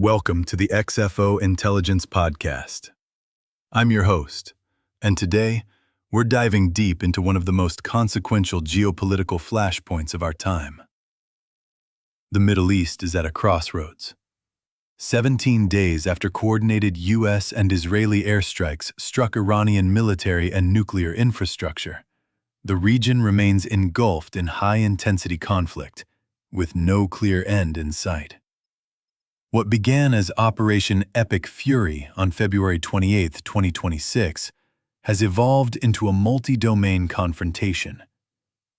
Welcome to the XFO Intelligence Podcast. I'm your host, and today we're diving deep into one of the most consequential geopolitical flashpoints of our time. The Middle East is at a crossroads. 17 days after coordinated U.S. and Israeli airstrikes struck Iranian military and nuclear infrastructure, the region remains engulfed in high-intensity conflict, with no clear end in sight. What began as Operation Epic Fury on February 28, 2026, has evolved into a multi-domain confrontation.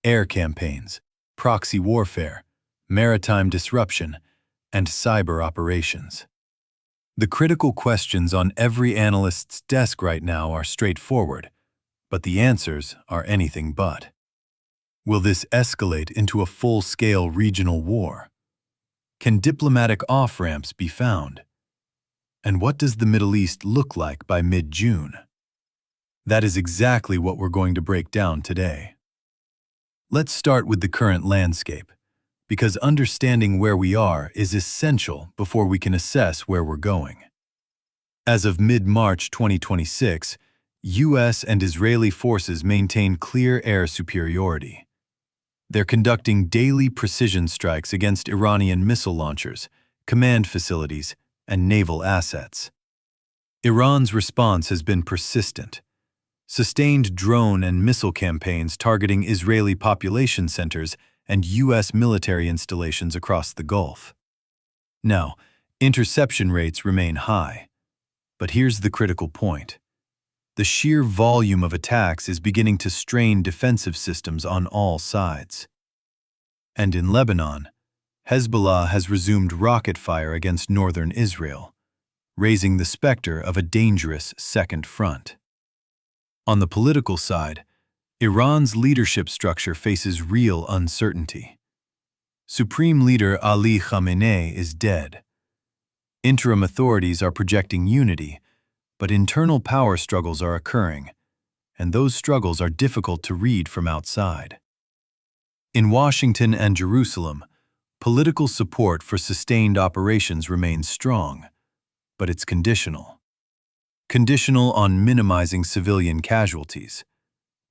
Air campaigns, proxy warfare, maritime disruption, and cyber operations. The critical questions on every analyst's desk right now are straightforward, but the answers are anything but. Will this escalate into a full-scale regional war? Can diplomatic off-ramps be found? And what does the Middle East look like by mid-June? That is exactly what we're going to break down today. Let's start with the current landscape, because understanding where we are is essential before we can assess where we're going. As of mid-March 2026, U.S. and Israeli forces maintain clear air superiority. They're conducting daily precision strikes against Iranian missile launchers, command facilities, and naval assets. Iran's response has been persistent. Sustained drone and missile campaigns targeting Israeli population centers and U.S. military installations across the Gulf. Now, interception rates remain high. But here's the critical point. The sheer volume of attacks is beginning to strain defensive systems on all sides. And in Lebanon, Hezbollah has resumed rocket fire against northern Israel, raising the specter of a dangerous second front. On the political side, Iran's leadership structure faces real uncertainty. Supreme Leader Ali Khamenei is dead. Interim authorities are projecting unity, but internal power struggles are occurring, and those struggles are difficult to read from outside. In Washington and Jerusalem, political support for sustained operations remains strong, but it's conditional. Conditional on minimizing civilian casualties.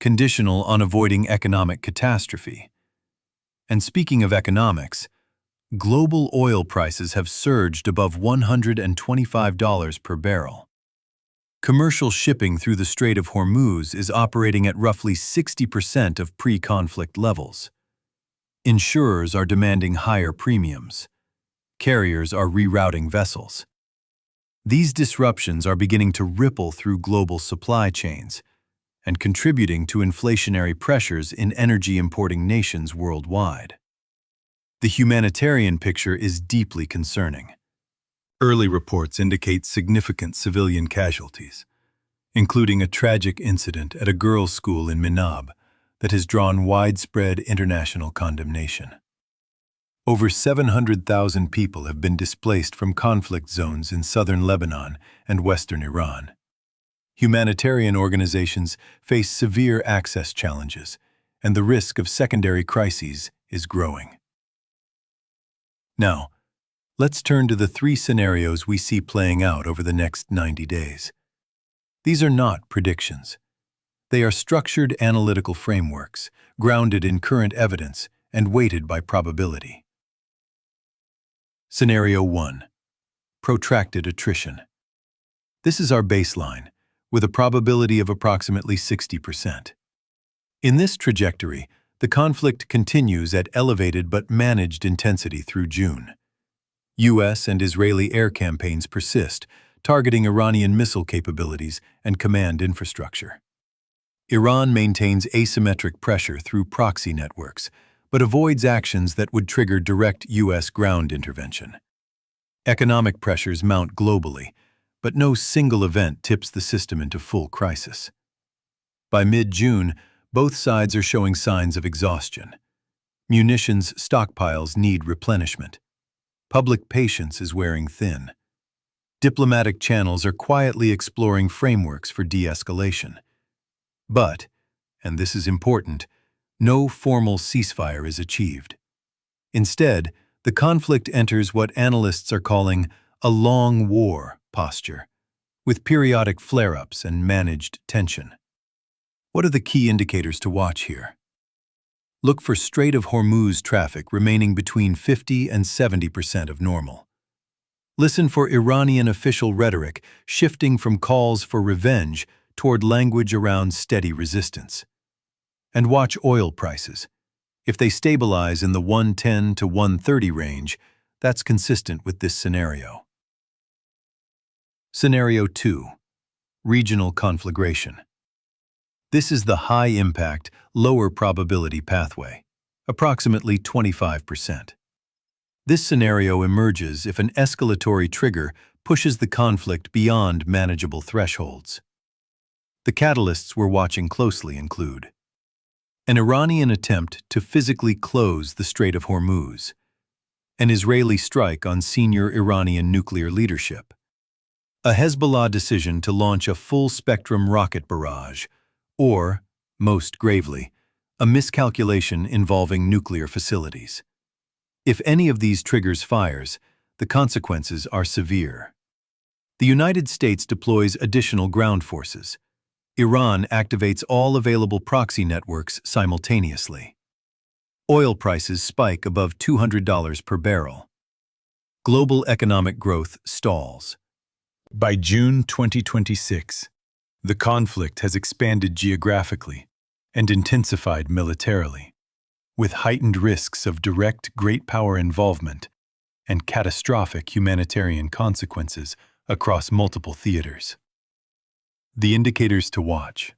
Conditional on avoiding economic catastrophe. And speaking of economics, global oil prices have surged above $125 per barrel. Commercial shipping through the Strait of Hormuz is operating at roughly 60% of pre-conflict levels. Insurers are demanding higher premiums. Carriers are rerouting vessels. These disruptions are beginning to ripple through global supply chains and contributing to inflationary pressures in energy-importing nations worldwide. The humanitarian picture is deeply concerning. Early reports indicate significant civilian casualties, including a tragic incident at a girls' school in Minab that has drawn widespread international condemnation. Over 700,000 people have been displaced from conflict zones in southern Lebanon and western Iran. Humanitarian organizations face severe access challenges, and the risk of secondary crises is growing. Now, let's turn to the three scenarios we see playing out over the next 90 days. These are not predictions. They are structured analytical frameworks, grounded in current evidence and weighted by probability. Scenario 1. Protracted attrition. This is our baseline, with a probability of approximately 60%. In this trajectory, the conflict continues at elevated but managed intensity through June. U.S. and Israeli air campaigns persist, targeting Iranian missile capabilities and command infrastructure. Iran maintains asymmetric pressure through proxy networks, but avoids actions that would trigger direct U.S. ground intervention. Economic pressures mount globally, but no single event tips the system into full crisis. By mid-June, both sides are showing signs of exhaustion. Munitions stockpiles need replenishment. Public patience is wearing thin. Diplomatic channels are quietly exploring frameworks for de-escalation. But, and this is important, no formal ceasefire is achieved. Instead, the conflict enters what analysts are calling a long war posture, with periodic flare-ups and managed tension. What are the key indicators to watch here? Look for Strait of Hormuz traffic remaining between 50 and 70% of normal. Listen for Iranian official rhetoric shifting from calls for revenge toward language around steady resistance. And watch oil prices. If they stabilize in the 110 to 130 range, that's consistent with this scenario. Scenario 2. Regional conflagration. This is the high-impact, lower-probability pathway, approximately 25%. This scenario emerges if an escalatory trigger pushes the conflict beyond manageable thresholds. The catalysts we're watching closely include an Iranian attempt to physically close the Strait of Hormuz, an Israeli strike on senior Iranian nuclear leadership, a Hezbollah decision to launch a full-spectrum rocket barrage, or, most gravely, a miscalculation involving nuclear facilities. If any of these triggers fires, the consequences are severe. The United States deploys additional ground forces. Iran activates all available proxy networks simultaneously. Oil prices spike above $200 per barrel. Global economic growth stalls. By June 2026, the conflict has expanded geographically and intensified militarily, with heightened risks of direct great power involvement and catastrophic humanitarian consequences across multiple theaters. The indicators to watch.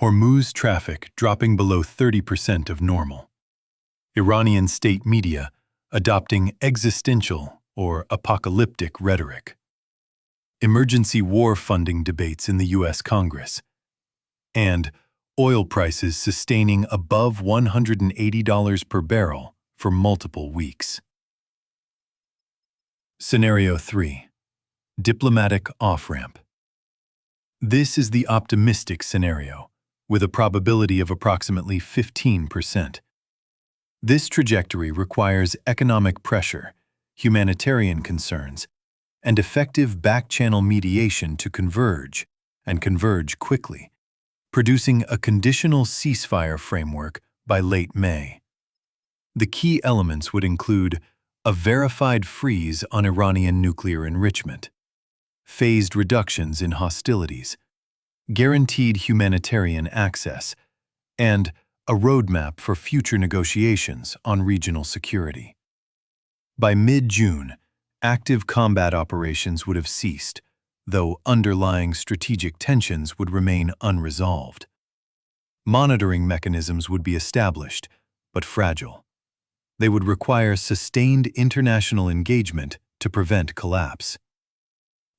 Hormuz traffic dropping below 30% of normal. Iranian state media adopting existential or apocalyptic rhetoric. Emergency war funding debates in the U.S. Congress. And oil prices sustaining above $180 per barrel for multiple weeks. Scenario 3. Diplomatic off-ramp. This is the optimistic scenario, with a probability of approximately 15%. This trajectory requires economic pressure, humanitarian concerns, and effective back-channel mediation to converge, and converge quickly, producing a conditional ceasefire framework by late May. The key elements would include a verified freeze on Iranian nuclear enrichment, phased reductions in hostilities, guaranteed humanitarian access, and a roadmap for future negotiations on regional security. By mid-June, active combat operations would have ceased, though underlying strategic tensions would remain unresolved. Monitoring mechanisms would be established, but fragile. They would require sustained international engagement to prevent collapse.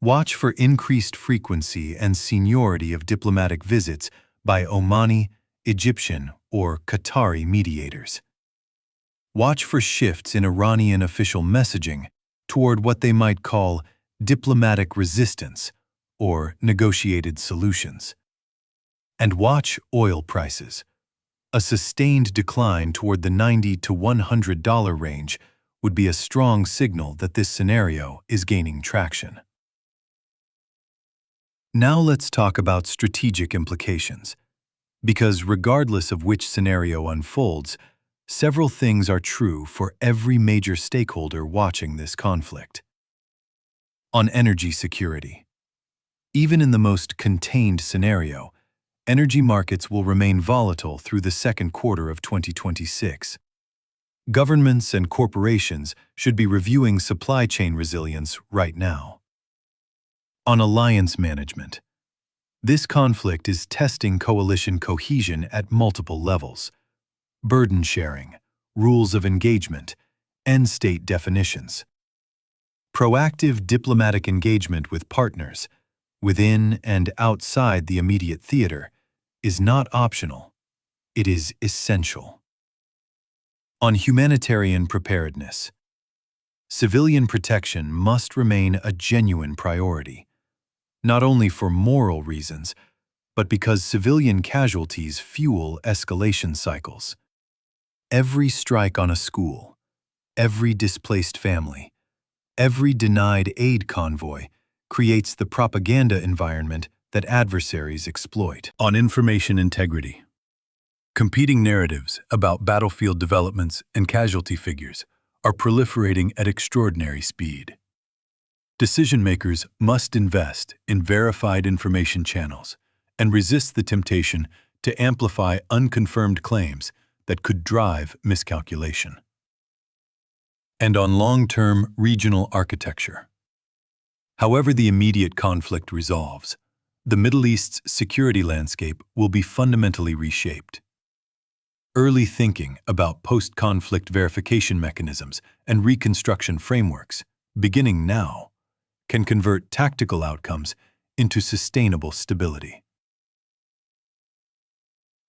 Watch for increased frequency and seniority of diplomatic visits by Omani, Egyptian, or Qatari mediators. Watch for shifts in Iranian official messaging toward what they might call diplomatic resistance or negotiated solutions. And watch oil prices. A sustained decline toward the $90 to $100 range would be a strong signal that this scenario is gaining traction. Now let's talk about strategic implications, because regardless of which scenario unfolds, several things are true for every major stakeholder watching this conflict. On energy security. Even in the most contained scenario, energy markets will remain volatile through the second quarter of 2026. Governments and corporations should be reviewing supply chain resilience right now. On alliance management. This conflict is testing coalition cohesion at multiple levels. Burden sharing, rules of engagement, end state definitions. Proactive diplomatic engagement with partners, within and outside the immediate theater, is not optional. It is essential. On humanitarian preparedness. Civilian protection must remain a genuine priority, not only for moral reasons, but because civilian casualties fuel escalation cycles. Every strike on a school, every displaced family, every denied aid convoy creates the propaganda environment that adversaries exploit. On information integrity, competing narratives about battlefield developments and casualty figures are proliferating at extraordinary speed. Decision-makers must invest in verified information channels and resist the temptation to amplify unconfirmed claims that could drive miscalculation. And on long-term regional architecture. However the immediate conflict resolves, the Middle East's security landscape will be fundamentally reshaped. Early thinking about post-conflict verification mechanisms and reconstruction frameworks, beginning now, can convert tactical outcomes into sustainable stability.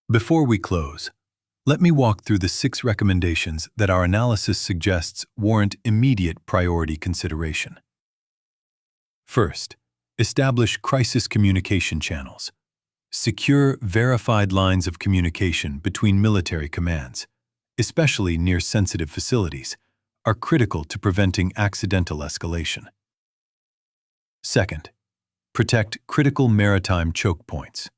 Before we close, let me walk through the 6 recommendations that our analysis suggests warrant immediate priority consideration. First, establish crisis communication channels. Secure, verified lines of communication between military commands, especially near sensitive facilities, are critical to preventing accidental escalation. Second, protect critical maritime choke points.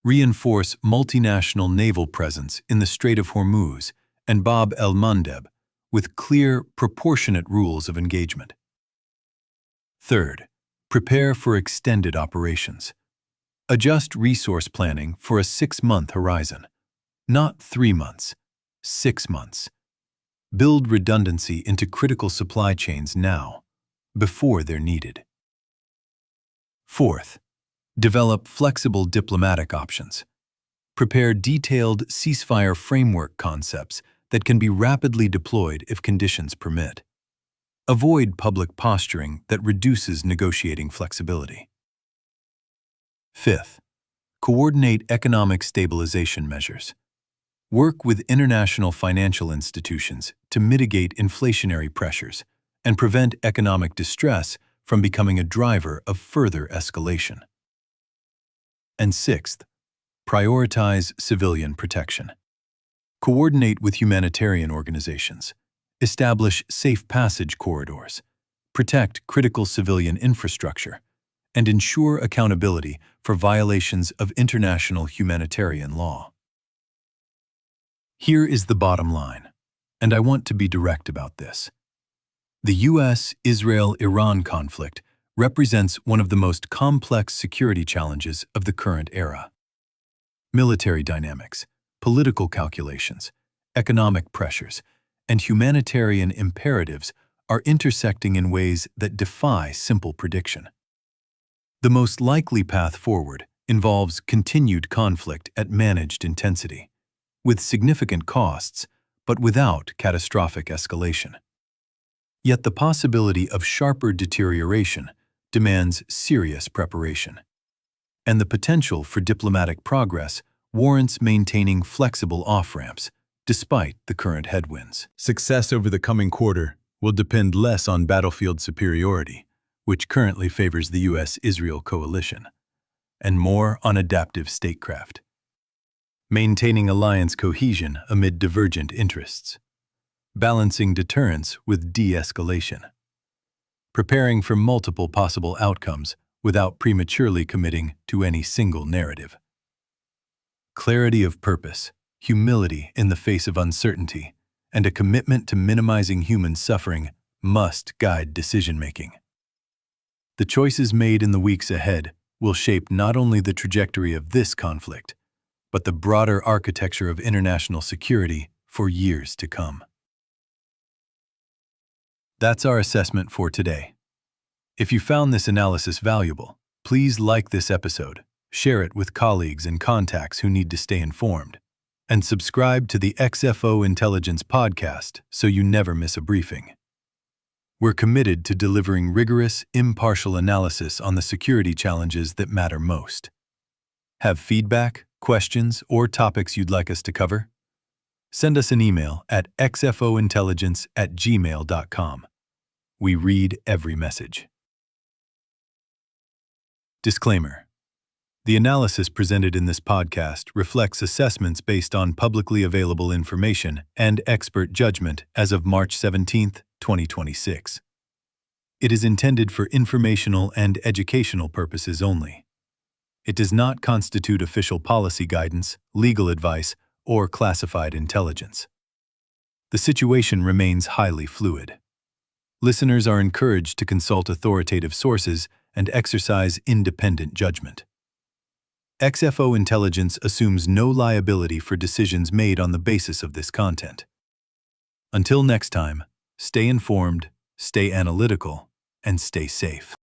Reinforce multinational naval presence in the Strait of Hormuz and Bab el-Mandeb with clear, proportionate rules of engagement. Third, prepare for extended operations. Adjust resource planning for a 6-month horizon, not 3 months, 6 months. Build redundancy into critical supply chains now, before they're needed. Fourth, develop flexible diplomatic options. Prepare detailed ceasefire framework concepts that can be rapidly deployed if conditions permit. Avoid public posturing that reduces negotiating flexibility. Fifth, coordinate economic stabilization measures. Work with international financial institutions to mitigate inflationary pressures and prevent economic distress from becoming a driver of further escalation. And sixth, prioritize civilian protection. Coordinate with humanitarian organizations. Establish safe passage corridors. Protect critical civilian infrastructure, and ensure accountability for violations of international humanitarian law. Here is the bottom line, and I want to be direct about this. The US-Israel-Iran conflict represents one of the most complex security challenges of the current era. Military dynamics, political calculations, economic pressures, and humanitarian imperatives are intersecting in ways that defy simple prediction. The most likely path forward involves continued conflict at managed intensity, with significant costs, but without catastrophic escalation. Yet the possibility of sharper deterioration demands serious preparation, and the potential for diplomatic progress warrants maintaining flexible off-ramps despite the current headwinds. Success over the coming quarter will depend less on battlefield superiority, which currently favors the US-Israel coalition, and more on adaptive statecraft. Maintaining alliance cohesion amid divergent interests. Balancing deterrence with de-escalation. Preparing for multiple possible outcomes without prematurely committing to any single narrative. Clarity of purpose, humility in the face of uncertainty, and a commitment to minimizing human suffering must guide decision-making. The choices made in the weeks ahead will shape not only the trajectory of this conflict, but the broader architecture of international security for years to come. That's our assessment for today. If you found this analysis valuable, please like this episode, share it with colleagues and contacts who need to stay informed, and subscribe to the XFO Intelligence Podcast so you never miss a briefing. We're committed to delivering rigorous, impartial analysis on the security challenges that matter most. Have feedback, questions, or topics you'd like us to cover? Send us an email at xfointelligence@gmail.com. We read every message. Disclaimer: the analysis presented in this podcast reflects assessments based on publicly available information and expert judgment as of March 17, 2026. It is intended for informational and educational purposes only. It does not constitute official policy guidance, legal advice, or classified intelligence. The situation remains highly fluid. Listeners are encouraged to consult authoritative sources and exercise independent judgment. XFO Intelligence assumes no liability for decisions made on the basis of this content. Until next time, stay informed, stay analytical, and stay safe.